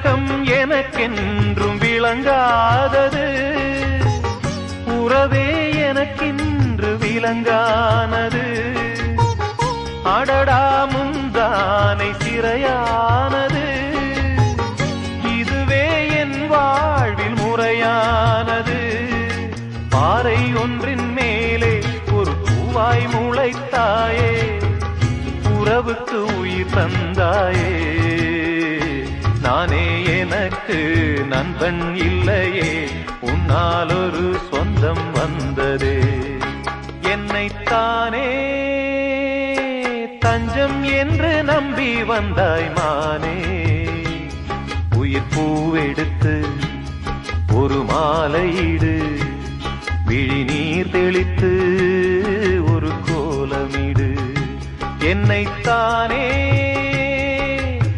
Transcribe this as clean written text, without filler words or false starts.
உலகம் எனக்கென்றும் விளங்காதது, உறவே எனக்கின்று விளங்கானது. அடடா முந்தானை சிறையானது, இதுவே என் வாழ்வில் முறையானது. பாறை ஒன்றின் மேலே ஒரு பூவாய் முளைத்தாயே, உறவுக்கு உயிர் தந்தாயே. நானே எனக்கு நண்பன் இல்லையே, உன்னால் ஒரு சொந்தம் வந்ததே. என்னைத்தானே தஞ்சம் என்று நம்பி வந்தாய் மானே. உயிர் பூவெடுத்து ஒரு மாலையிடு, விழி நீர் தெளித்து ஒரு கோலமிடு. என்னைத்தானே